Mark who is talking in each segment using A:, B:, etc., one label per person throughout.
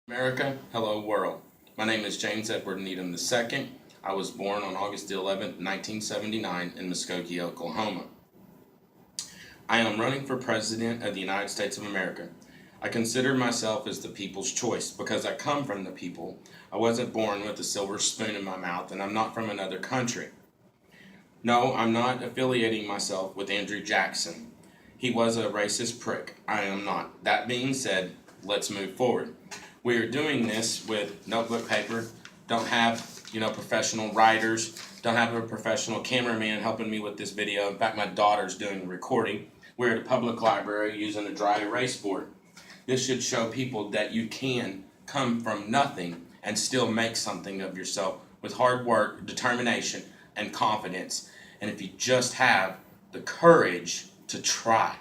A: America, hello world. My name is James Edward Needham II. I was born on August 11th, 1979 in Muskogee, Oklahoma. I am running for President of the United States of America. I consider myself as the people's choice because I come from the people. I wasn't born with a silver spoon in my mouth and I'm not from another country. No, I'm not affiliating myself with Andrew Jackson. He was a racist prick. I am not. That being said, let's move forward. We are doing this with notebook paper, don't have, professional writers, don't have a professional cameraman helping me with this video. In fact, my daughter's doing the recording. We're at a public library using a dry erase board. This should show people that you can come from nothing and still make something of yourself with hard work, determination, and confidence. And if you just have the courage to try.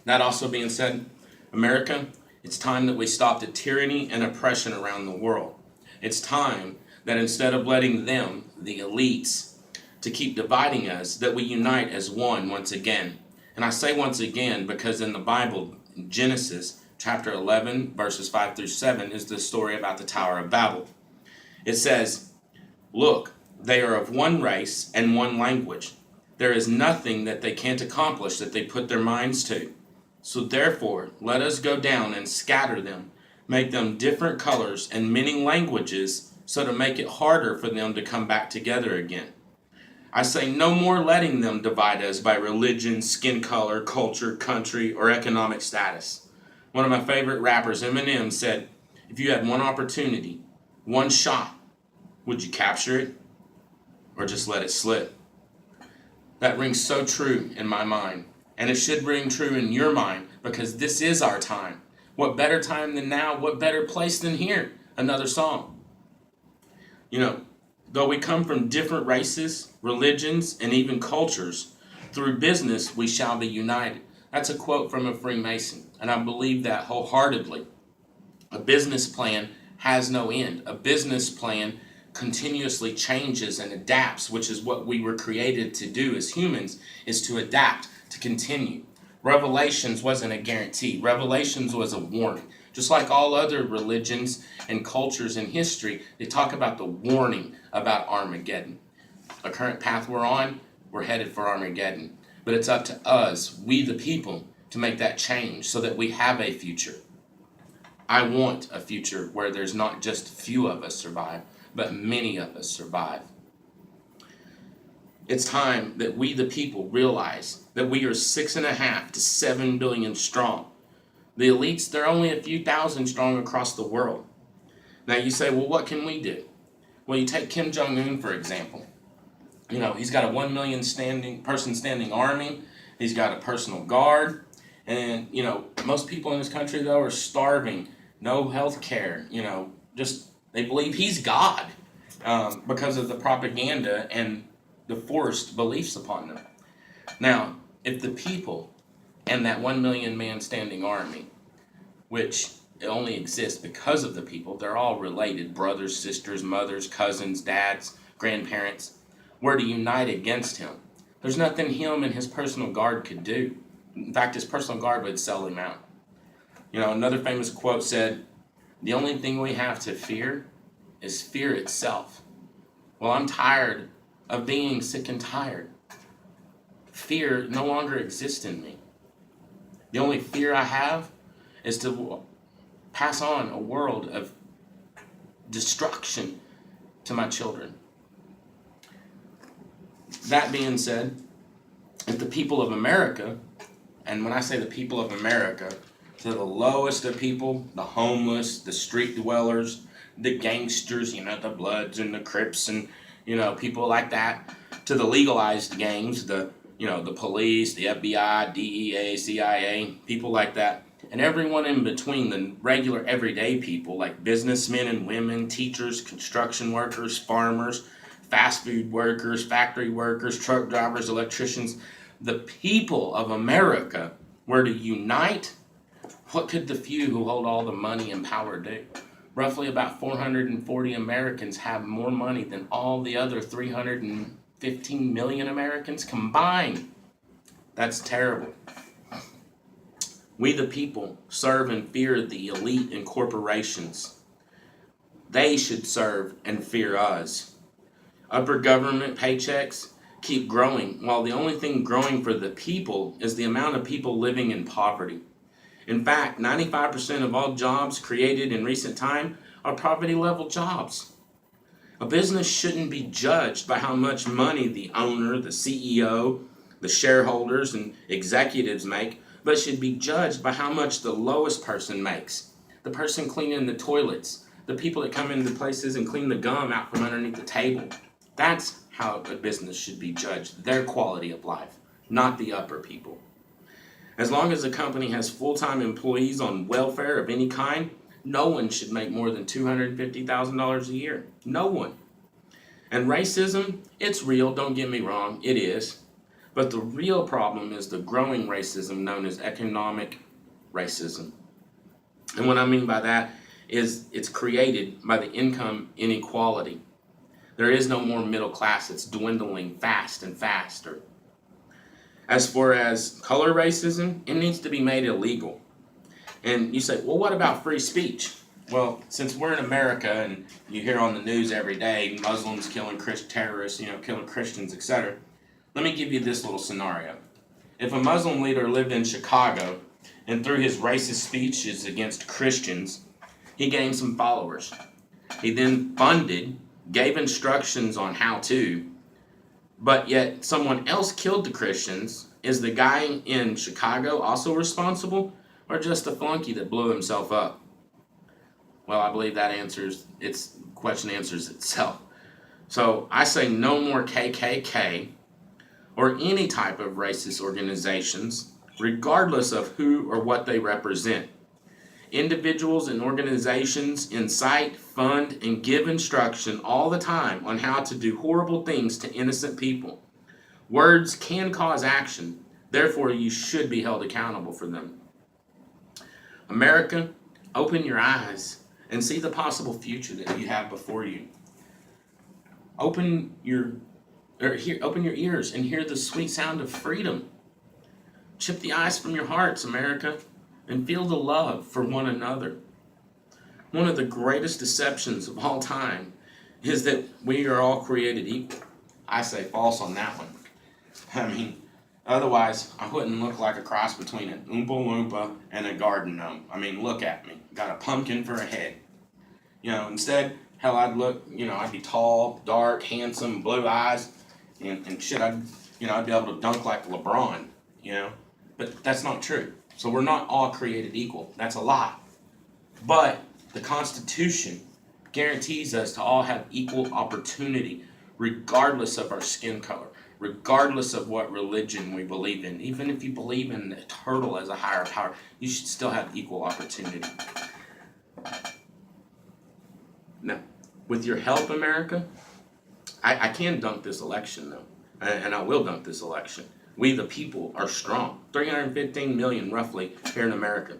A: That also being said, America, it's time that we stop the tyranny and oppression around the world. It's time that instead of letting them, the elites, to keep dividing us, that we unite as one once again. And I say once again because in the Bible, Genesis chapter 11, verses 5 through 7 is the story about the Tower of Babel. It says, "Look, they are of one race and one language. There is nothing that they can't accomplish that they put their minds to. So therefore, let us go down and scatter them, make them different colors and many languages, so to make it harder for them to come back together again. I say no more letting them divide us by religion, skin color, culture, country, or economic status." One of my favorite rappers, Eminem, said, "If you had one opportunity, one shot, would you capture it or just let it slip?" That rings so true in my mind. And it should ring true in your mind because this is our time. What better time than now? What better place than here? Another song. Though we come from different races, religions, and even cultures, through business we shall be united. That's a quote from a Freemason, and I believe that wholeheartedly. A business plan has no end. A business plan continuously changes and adapts, which is what we were created to do as humans, is to adapt, to continue. Revelations wasn't a guarantee. Revelations was a warning. Just like all other religions and cultures in history, they talk about the warning about Armageddon. The current path we're on, we're headed for Armageddon. But it's up to us, we the people, to make that change so that we have a future. I want a future where there's not just a few of us survive, but many of us survive. It's time that we the people realize that we are 6.5 to 7 billion strong. The elites, they're only a few thousand strong across the world. Now you say, well, what can we do? Well, you take Kim Jong-un, for example. He's got a 1 million standing army. He's got a personal guard. And, most people in this country, though, are starving. No health care. They believe he's God because of the propaganda and the forced beliefs upon them. Now, if the people and that 1 million man standing army, which only exists because of the people, they're all related, brothers, sisters, mothers, cousins, dads, grandparents, were to unite against him, there's nothing him and his personal guard could do. In fact, his personal guard would sell him out. Another famous quote said, "The only thing we have to fear is fear itself." Well, I'm tired of being sick and tired. Fear no longer exists in me. The only fear I have is to pass on a world of destruction to my children. That being said, if the people of America, and when I say the people of America, to the lowest of people, the homeless, the street dwellers, the gangsters, the Bloods and the Crips and, people like that, to the legalized gangs, the police, the FBI, DEA, CIA, people like that, and everyone in between, the regular everyday people like businessmen and women, teachers, construction workers, farmers, fast food workers, factory workers, truck drivers, electricians, the people of America were to unite. What could the few who hold all the money and power do? Roughly about 440 Americans have more money than all the other 315 million Americans combined. That's terrible. We the people serve and fear the elite and corporations. They should serve and fear us. Upper government paychecks keep growing, while the only thing growing for the people is the amount of people living in poverty. In fact, 95% of all jobs created in recent time are poverty level jobs. A business shouldn't be judged by how much money the owner, the CEO, the shareholders, and executives make, but should be judged by how much the lowest person makes. The person cleaning the toilets, the people that come into places and clean the gum out from underneath the table. That's how a business should be judged, their quality of life, not the upper people. As long as a company has full-time employees on welfare of any kind, no one should make more than $250,000 a year. No one. And racism, it's real, don't get me wrong, it is. But the real problem is the growing racism known as economic racism. And what I mean by that is it's created by the income inequality. There is no more middle class, it's dwindling fast and faster. As far as color racism, it needs to be made illegal. And you say, well, what about free speech? Well, since we're in America and you hear on the news every day, Muslims killing terrorists, killing Christians, etc. Let me give you this little scenario. If a Muslim leader lived in Chicago and through his racist speeches against Christians, he gained some followers. He then gave instructions on how to, but yet someone else killed the Christians. Is the guy in Chicago also responsible, or just a flunky that blew himself up? Well, I believe that question answers itself. So I say no more KKK or any type of racist organizations, regardless of who or what they represent. Individuals and organizations incite, fund, and give instruction all the time on how to do horrible things to innocent people. Words can cause action, therefore you should be held accountable for them. America, open your eyes and see the possible future that you have before you. Open your ears and hear the sweet sound of freedom. Chip the ice from your hearts, America, and feel the love for one another. One of the greatest deceptions of all time is that we are all created equal. I say false on that one. Otherwise, I wouldn't look like a cross between an Oompa Loompa and a garden gnome. Look at me. Got a pumpkin for a head. Instead, hell, I'd be tall, dark, handsome, blue eyes, and shit, I'd be able to dunk like LeBron, But that's not true. So we're not all created equal. That's a lie. But the Constitution guarantees us to all have equal opportunity, regardless of our skin color, regardless of what religion we believe in. Even if you believe in a turtle as a higher power, you should still have equal opportunity. Now, with your help, America, I can dunk this election, though, and I will dunk this election. We, the people, are strong. 315 million, roughly, here in America.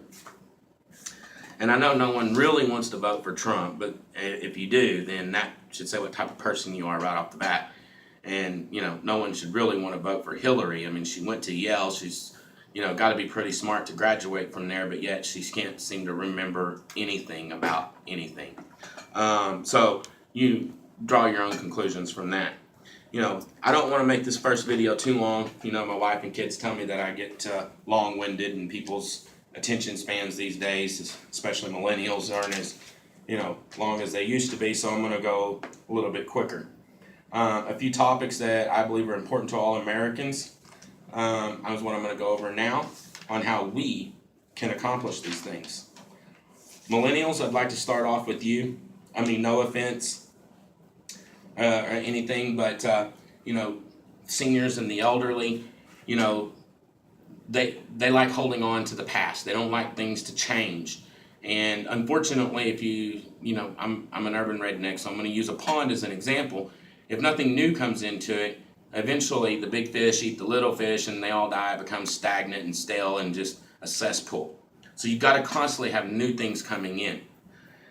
A: And I know no one really wants to vote for Trump, but if you do, then that should say what type of person you are right off the bat. And, no one should really want to vote for Hillary. She went to Yale. She's, got to be pretty smart to graduate from there, but yet she can't seem to remember anything about anything. So you draw your own conclusions from that. I don't want to make this first video too long. My wife and kids tell me that I get long-winded, and people's attention spans these days, especially millennials, aren't as long as they used to be, so I'm going to go a little bit quicker. A few topics that I believe are important to all Americans is what I'm going to go over now on how we can accomplish these things. Millennials, I'd like to start off with you. No offense or anything, but seniors and the elderly, they like holding on to the past. They don't like things to change. And unfortunately, if I'm an urban redneck, so I'm going to use a pond as an example. If nothing new comes into it, eventually the big fish eat the little fish and they all die, become stagnant and stale and just a cesspool. So you've got to constantly have new things coming in.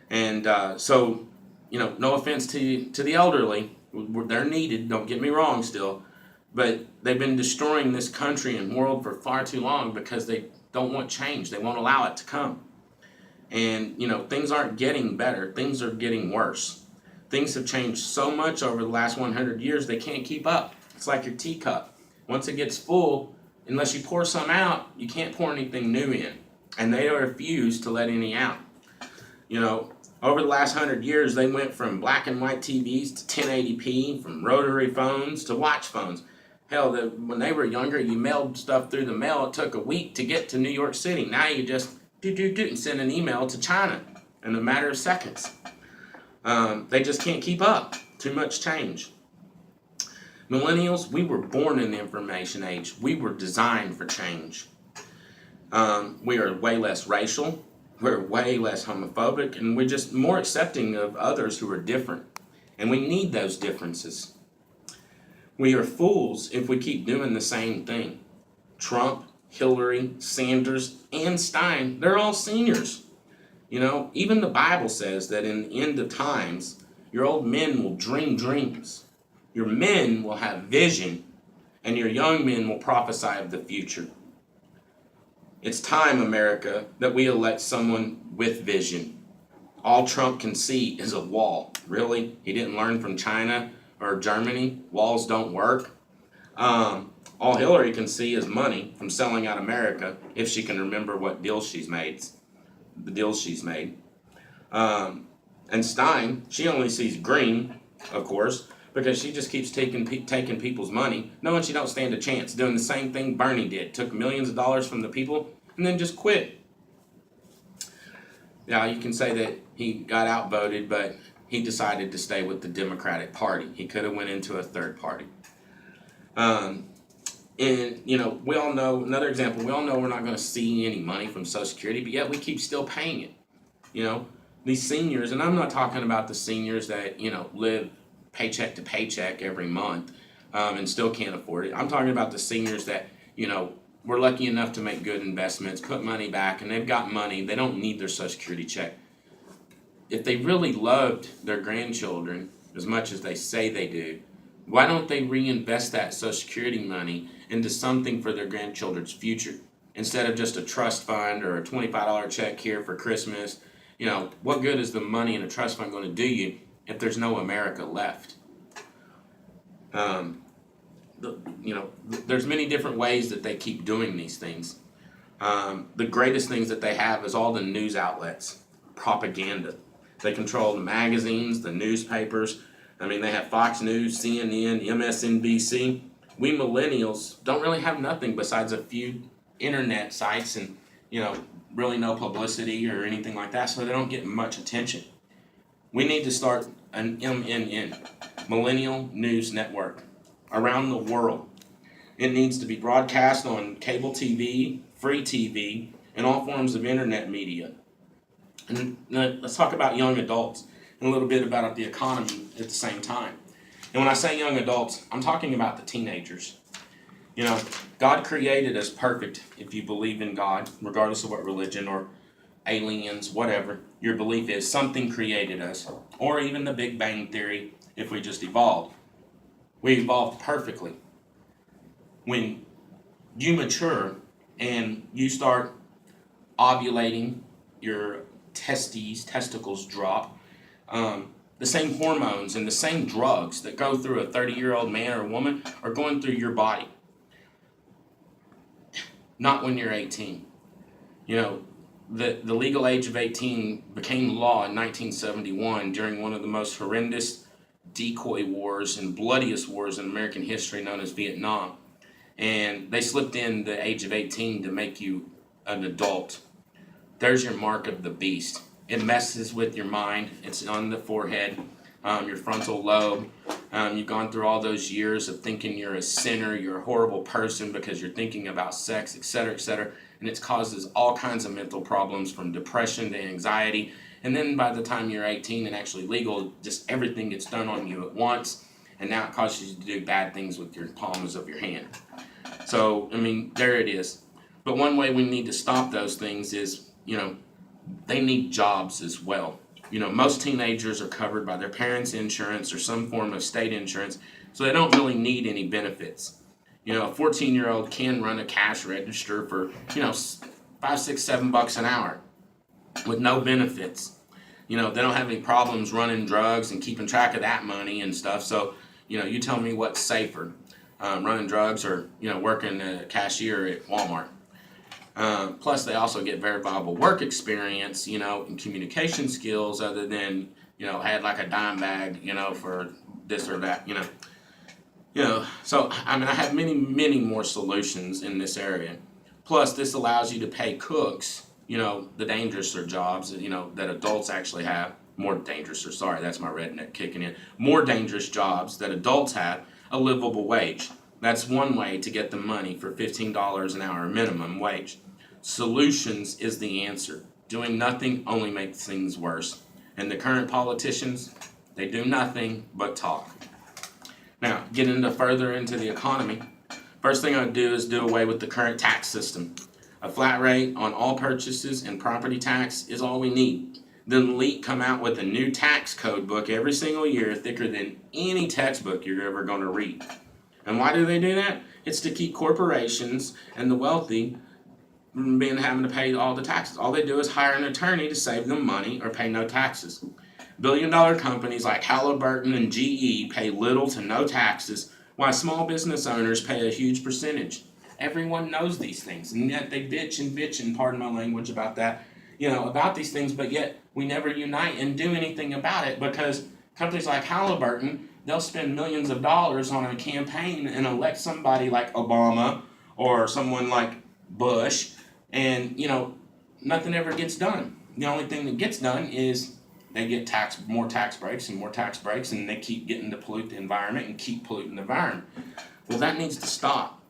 A: And so, no offense to the elderly, they're needed, don't get me wrong still, but they've been destroying this country and world for far too long because they don't want change. They won't allow it to come. And, things aren't getting better. Things are getting worse. Things have changed so much over the last 100 years, they can't keep up. It's like your teacup. Once it gets full, unless you pour some out, you can't pour anything new in. And they refuse to let any out. Over the last 100 years, they went from black and white TVs to 1080p, from rotary phones to watch phones. Hell, when they were younger, you mailed stuff through the mail. It took a week to get to New York City. Now you just and send an email to China in a matter of seconds. They just can't keep up. Too much change. Millennials, we were born in the information age. We were designed for change. We are way less racial. We're way less homophobic. And we're just more accepting of others who are different. And we need those differences. We are fools if we keep doing the same thing. Trump, Hillary, Sanders, and Stein, they're all seniors. Even the Bible says that in the end of times, your old men will dream dreams. Your men will have vision, and your young men will prophesy of the future. It's time, America, that we elect someone with vision. All Trump can see is a wall. Really? He didn't learn from China or Germany? Walls don't work? All Hillary can see is money from selling out America, if she can remember what deals she's made. The deals she's made. And Stein, she only sees green, of course, because she just keeps taking people's money, knowing she don't stand a chance, doing the same thing Bernie did. Took millions of dollars from the people and then just quit. Now, you can say that he got outvoted, but he decided to stay with the Democratic Party. He could have went into a third party. And, we all know, another example, we all know we're not going to see any money from Social Security, but yet we keep still paying it. These seniors, and I'm not talking about the seniors that, live paycheck to paycheck every month and still can't afford it. I'm talking about the seniors that, we're lucky enough to make good investments, put money back, and they've got money. They don't need their Social Security check. If they really loved their grandchildren as much as they say they do, why don't they reinvest that Social Security money into something for their grandchildren's future instead of just a trust fund or a $25 check here for Christmas? What good is the money in a trust fund going to do you if there's no America left? There's many different ways that they keep doing these things. The greatest things that they have is all the news outlets, propaganda. They control the magazines, the newspapers. They have Fox News, CNN, MSNBC. We millennials don't really have nothing besides a few internet sites and, really no publicity or anything like that, so they don't get much attention. We need to start an MNN, Millennial News Network, around the world. It needs to be broadcast on cable TV, free TV, and all forms of internet media. And let's talk about young adults and a little bit about the economy at the same time. And when I say young adults, I'm talking about the teenagers. God created us perfect if you believe in God, regardless of what religion or aliens, whatever your belief is. Something created us. Or even the Big Bang Theory, if we just evolved. We evolved perfectly. When you mature and you start ovulating, your testicles drop, the same hormones and the same drugs that go through a 30-year-old man or woman are going through your body. Not when you're 18. The legal age of 18 became law in 1971 during one of the most horrendous decoy wars and bloodiest wars in American history, known as Vietnam. And they slipped in the age of 18 to make you an adult. There's your mark of the beast. It messes with your mind. It's on the forehead, your frontal lobe. You've gone through all those years of thinking you're a sinner, you're a horrible person because you're thinking about sex, etc., etc. And it causes all kinds of mental problems, from depression to anxiety. And then by the time you're 18 and actually legal, just everything gets done on you at once. And now it causes you to do bad things with your palms of your hand. So, there it is. But one way we need to stop those things is, they need jobs as well. Most teenagers are covered by their parents' insurance or some form of state insurance, so they don't really need any benefits. A 14-year-old can run a cash register for, 5, 6, $7 an hour with no benefits. They don't have any problems running drugs and keeping track of that money and stuff. So, you tell me what's safer, running drugs or, working a cashier at Walmart. Plus, they also get very valuable work experience, and communication skills other than, had like a dime bag, for this or that, So, I have many, many more solutions in this area. Plus, this allows you to pay cooks, the dangerouser jobs, that adults actually have. More dangerous, or sorry, that's my redneck kicking in. More dangerous jobs that adults have, a livable wage. That's one way to get the money for $15 an hour minimum wage. Solutions is the answer. Doing nothing only makes things worse. And the current politicians, they do nothing but talk. Now, getting further into the economy, first thing I'd do is do away with the current tax system. A flat rate on all purchases and property tax is all we need. Then LEAT come out with a new tax code book every single year, thicker than any textbook you're ever going to read. And why do they do that? It's to keep corporations and the wealthy from having to pay all the taxes. All they do is hire an attorney to save them money or pay no taxes. Billion-dollar companies like Halliburton and GE pay little to no taxes, while small business owners pay a huge percentage. Everyone knows these things, and yet they bitch and pardon my language about that, about these things, but yet we never unite and do anything about it, because companies like Halliburton, they'll spend millions of dollars on a campaign and elect somebody like Obama or someone like Bush, and nothing ever gets done. The only thing that gets done is they get more tax breaks, and they keep getting to pollute the environment and keep polluting the environment. Well, that needs to stop.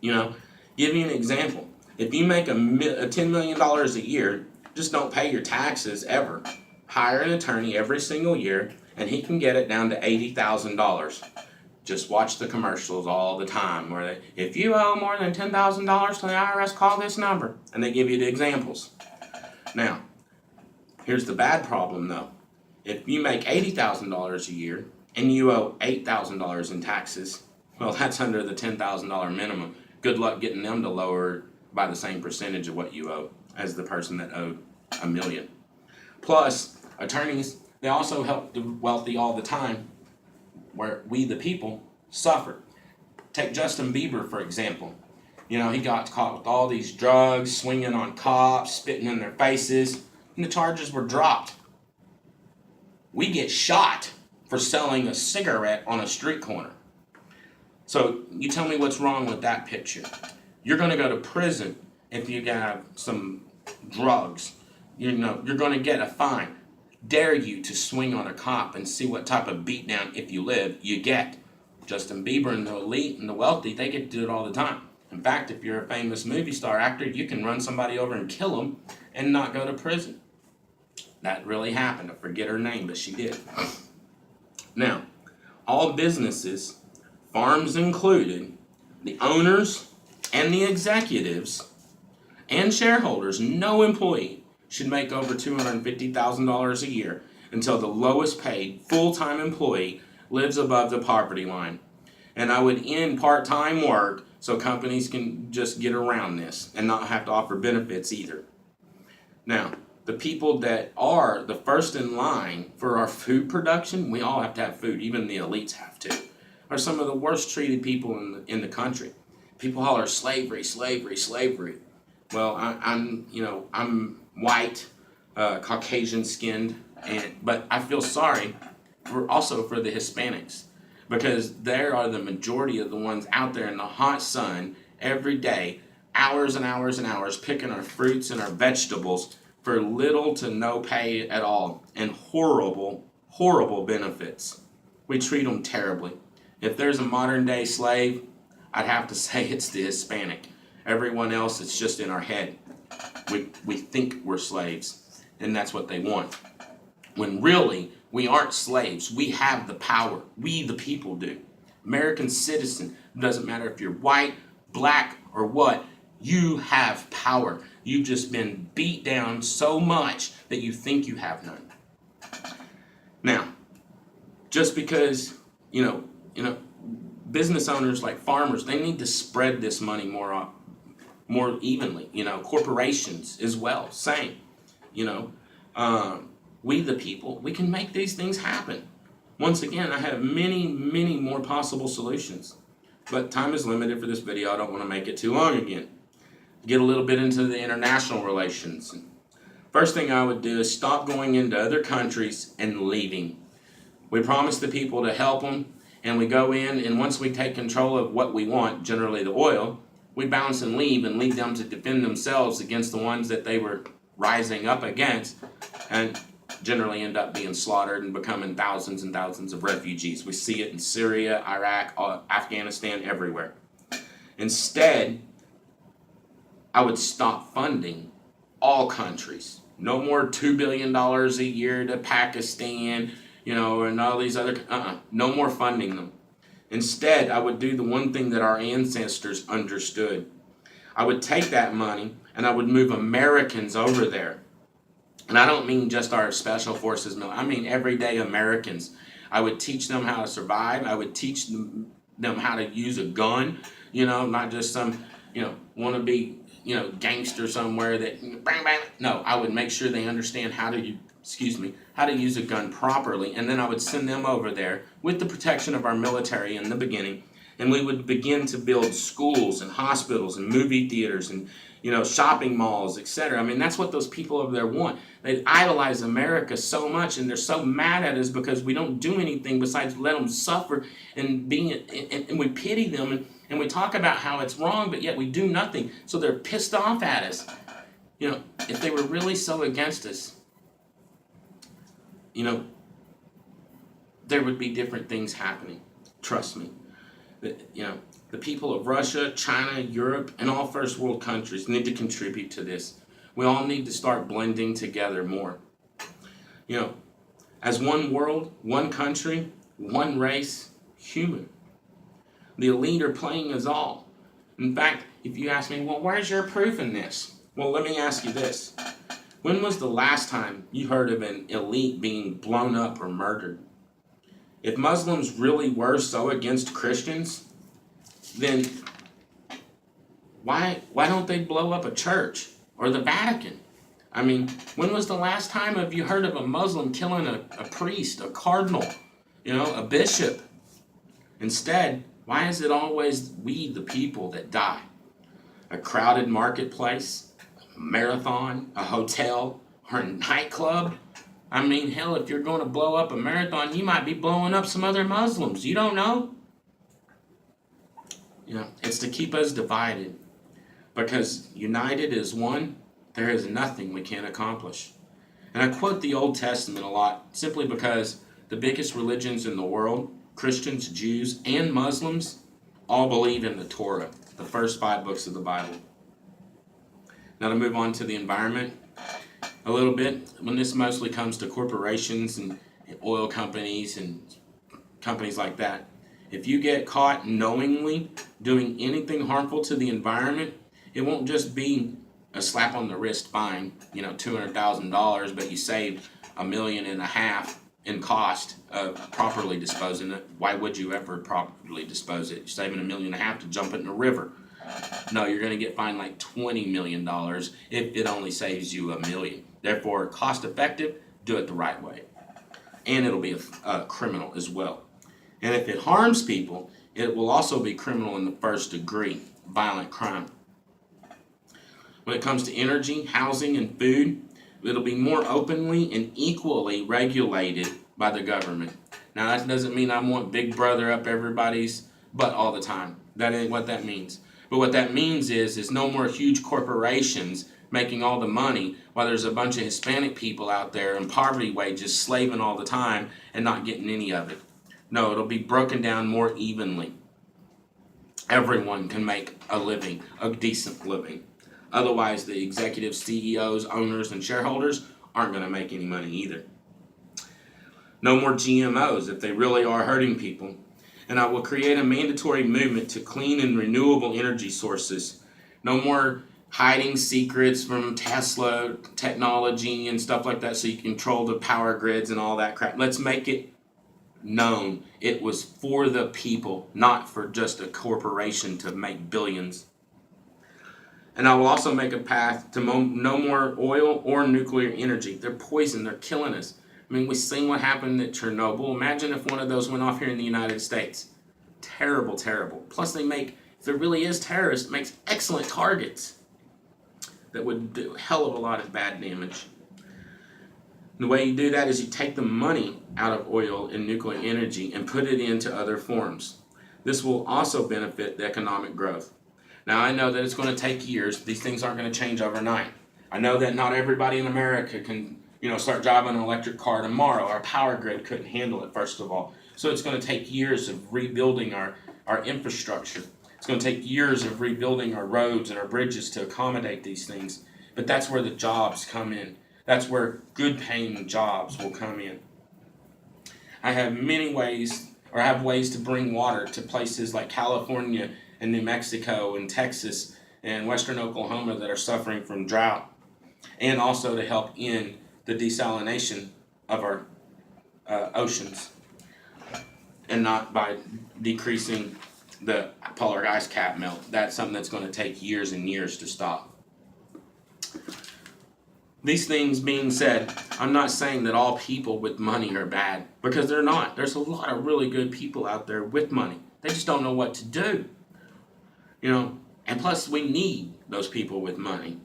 A: Give you an example. If you make a $10 million a year, just don't pay your taxes ever. Hire an attorney every single year, and he can get it down to $80,000. Just watch the commercials all the time where if you owe more than $10,000 to the IRS, call this number. And they give you the examples. Now, here's the bad problem though. If you make $80,000 a year and you owe $8,000 in taxes, well, that's under the $10,000 minimum. Good luck getting them to lower by the same percentage of what you owe as the person that owed $1 million. Plus, attorneys, they also help the wealthy all the time, where we, the people, suffer. Take Justin Bieber, for example. He got caught with all these drugs, swinging on cops, spitting in their faces, and the charges were dropped. We get shot for selling a cigarette on a street corner. So you tell me what's wrong with that picture. You're going to go to prison if you have some drugs. You're going to get a fine. Dare you to swing on a cop and see what type of beatdown, if you live, you get. Justin Bieber and the elite and the wealthy, they get to do it all the time. In fact, if you're a famous movie star actor, you can run somebody over and kill them and not go to prison. That really happened. I forget her name, but she did. Now, all businesses, farms included, the owners and the executives and shareholders, no employee should make over $250,000 a year until the lowest paid full-time employee lives above the poverty line. And I would end part-time work so companies can just get around this and not have to offer benefits either. Now, the people that are the first in line for our food production, we all have to have food, even the elites have to, are some of the worst treated people in the country. People holler slavery, slavery, slavery. Well, I'm white, Caucasian skinned, but I feel sorry also for the Hispanics, because they are the majority of the ones out there in the hot sun every day, hours and hours and hours, picking our fruits and our vegetables for little to no pay at all, and horrible, horrible benefits. We treat them terribly. If there's a modern day slave, I'd have to say it's the Hispanic. Everyone else, it's just in our head. We think we're slaves, and that's what they want. When really, we aren't slaves. We have the power. We, the people, do. American citizen, doesn't matter if you're white, black, or what, you have power. You've just been beat down so much that you think you have none. Now, just because, business owners like farmers, they need to spread this money more more evenly. Corporations as well, same. You know, we the people, we can make these things happen. Once again, I have many, many more possible solutions, but time is limited for this video. I don't want to make it too long again. Get a little bit into the international relations. First thing I would do is stop going into other countries and leaving. We promise the people to help them, and we go in, and once we take control of what we want, generally the oil, we bounce and leave them to defend themselves against the ones that they were rising up against, and generally end up being slaughtered and becoming thousands and thousands of refugees. We see it in Syria, Iraq, Afghanistan, everywhere. Instead, I would stop funding all countries. No more $2 billion a year to Pakistan, and all these other, no more funding them. Instead, I would do the one thing that our ancestors understood. I would take that money and I would move Americans over there. And I don't mean just our special forces, I mean everyday Americans. I would teach them how to survive. I would teach them how to use a gun, not just some, wannabe, gangster somewhere that bang, bang. No, I would make sure they understand how to use a gun properly, and then I would send them over there with the protection of our military in the beginning, and we would begin to build schools and hospitals and movie theaters and shopping malls, etc. I mean, that's what those people over there want. They idolize America so much, and they're so mad at us because we don't do anything besides let them suffer and we pity them and we talk about how it's wrong, but yet we do nothing. So they're pissed off at us. If they were really so against us, there would be different things happening. Trust me. The people of Russia, China, Europe, and all first world countries need to contribute to this. We all need to start blending together more. As one world, one country, one race, human. The elite are playing us all. In fact, if you ask me, well, where's your proof in this? Well, let me ask you this. When was the last time you heard of an elite being blown up or murdered? If Muslims really were so against Christians, then why don't they blow up a church or the Vatican? I mean, when was the last time have you heard of a Muslim killing a priest, a cardinal, a bishop? Instead, why is it always we, the people, that die? A crowded marketplace, a marathon, a hotel, or a nightclub? I mean, hell, if you're going to blow up a marathon, you might be blowing up some other Muslims. You don't know. It's to keep us divided. Because united as one, there is nothing we can't accomplish. And I quote the Old Testament a lot simply because the biggest religions in the world, Christians, Jews, and Muslims, all believe in the Torah, the first 5 books of the Bible. Now to move on to the environment a little bit, when this mostly comes to corporations and oil companies and companies like that, if you get caught knowingly doing anything harmful to the environment, it won't just be a slap on the wrist fine, $200,000, but you save $1.5 million in cost of properly disposing it. Why would you ever properly dispose it? You're saving $1.5 million to jump it in a river. No, you're going to get fined like $20 million if it only saves you $1 million. Therefore, cost effective, do it the right way. And it'll be a criminal as well. And if it harms people, it will also be criminal in the first degree, violent crime. When it comes to energy, housing, and food, it'll be more openly and equally regulated by the government. Now, that doesn't mean I want Big Brother up everybody's butt all the time. That ain't what that means. But what that means is no more huge corporations making all the money while there's a bunch of Hispanic people out there in poverty wages slaving all the time and not getting any of it. No, it'll be broken down more evenly. Everyone can make a living, a decent living. Otherwise, the executives, CEOs, owners, and shareholders aren't going to make any money either. No more GMOs if they really are hurting people. And I will create a mandatory movement to clean and renewable energy sources. No more hiding secrets from Tesla technology and stuff like that so you control the power grids and all that crap. Let's make it known it was for the people, not for just a corporation to make billions. And I will also make a path to no more oil or nuclear energy. They're poison. They're killing us. I mean, we've seen what happened at Chernobyl. Imagine if one of those went off here in the United States. Terrible, terrible. Plus, if there really is terrorists, it makes excellent targets that would do a hell of a lot of bad damage. The way you do that is you take the money out of oil and nuclear energy and put it into other forms. This will also benefit the economic growth. Now, I know that it's going to take years. These things aren't going to change overnight. I know that not everybody in America can, start driving an electric car tomorrow. Our power grid couldn't handle it, first of all. So it's going to take years of rebuilding our infrastructure. It's going to take years of rebuilding our roads and our bridges to accommodate these things. But that's where the jobs come in. That's where good paying jobs will come in. I have ways to bring water to places like California and New Mexico and Texas and western Oklahoma that are suffering from drought, and also to help in the desalination of our oceans, and not by decreasing the polar ice cap melt. That's something that's going to take years and years to stop. These things being said, I'm not saying that all people with money are bad, because they're not. There's a lot of really good people out there with money. They just don't know what to do. And plus we need those people with money.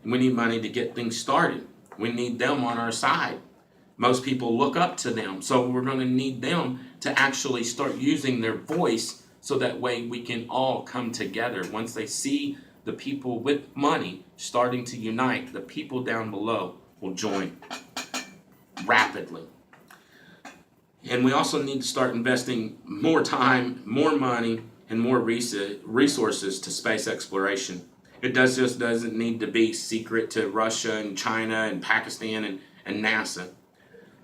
A: We need money to get things started. We need them on our side. Most people look up to them, so we're going to need them to actually start using their voice, so that way we can all come together. Once they see the people with money starting to unite, the people down below will join rapidly. And we also need to start investing more time, more money, and more resources to space exploration. It doesn't need to be secret to Russia and China and Pakistan and NASA.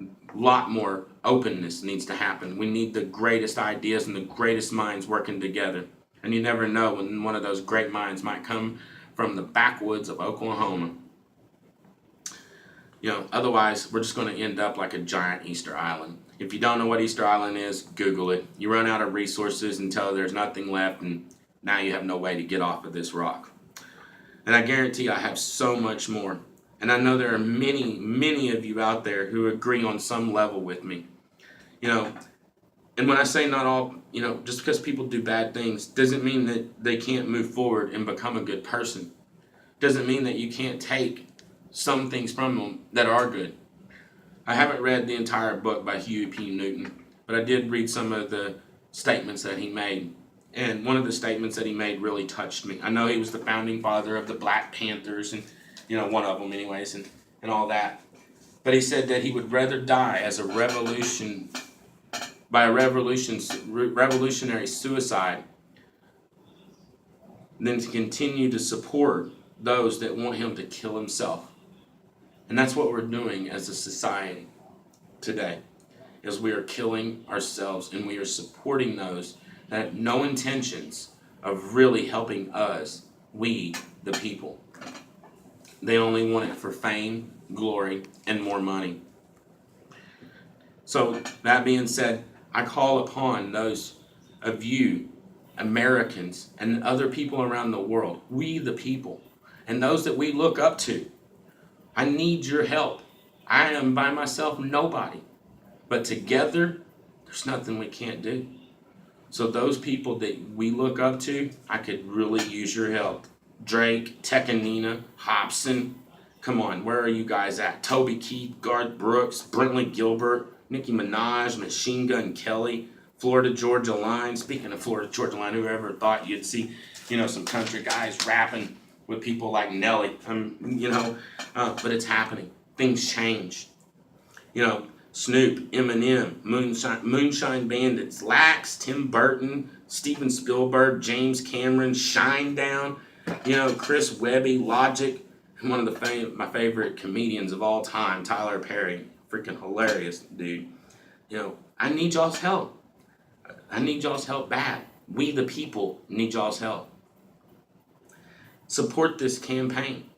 A: A lot more openness needs to happen. We need the greatest ideas and the greatest minds working together. And you never know when one of those great minds might come from the backwoods of Oklahoma. Otherwise, we're just going to end up like a giant Easter Island. If you don't know what Easter Island is, Google it. You run out of resources until there's nothing left, and now you have no way to get off of this rock. And I guarantee I have so much more. And I know there are many, many of you out there who agree on some level with me. And when I say not all, just because people do bad things doesn't mean that they can't move forward and become a good person. Doesn't mean that you can't take some things from them that are good. I haven't read the entire book by Huey P. Newton, but I did read some of the statements that he made. And one of the statements that he made really touched me. I know he was the founding father of the Black Panthers, and one of them anyways, and all that. But he said that he would rather die as a revolutionary suicide than to continue to support those that want him to kill himself. And that's what we're doing as a society today, is we are killing ourselves, and we are supporting those that have no intentions of really helping us, we, the people. They only want it for fame, glory, and more money. So, that being said, I call upon those of you, Americans, and other people around the world, we the people, and those that we look up to. I need your help. I am by myself nobody. But together, there's nothing we can't do. So those people that we look up to, I could really use your help. Drake, Tekanina, Hobson. Come on, where are you guys at? Toby Keith, Garth Brooks, Brentley Gilbert, Nicki Minaj, Machine Gun Kelly, Florida Georgia Line. Speaking of Florida Georgia Line, whoever thought you'd see, some country guys rapping with people like Nelly, but it's happening. Things change. Snoop, Eminem, Moonshine Bandits, Lax, Tim Burton, Steven Spielberg, James Cameron, Shinedown, Chris Webby, Logic, and one of my favorite comedians of all time, Tyler Perry. Freaking hilarious, dude. I need y'all's help. I need y'all's help bad. We the people need y'all's help. Support this campaign.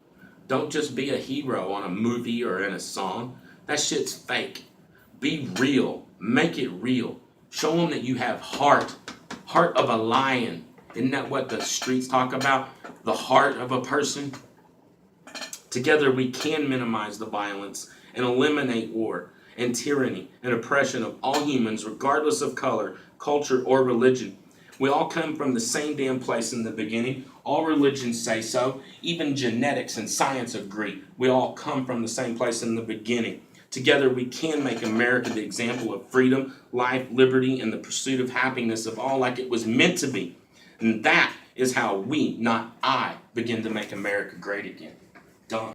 A: Don't just be a hero on a movie or in a song. That shit's fake. Be real. Make it real. Show them that you have heart of a lion, Isn't that what the streets talk about? The heart of a person? Together we can minimize the violence and eliminate war and tyranny and oppression of all humans, regardless of color, culture, or religion. We all come from the same damn place in the beginning. All religions say so. Even genetics and science agree. We all come from the same place in the beginning. Together we can make America the example of freedom, life, liberty, and the pursuit of happiness of all like it was meant to be. And that is how we, not I, begin to make America great again. Done.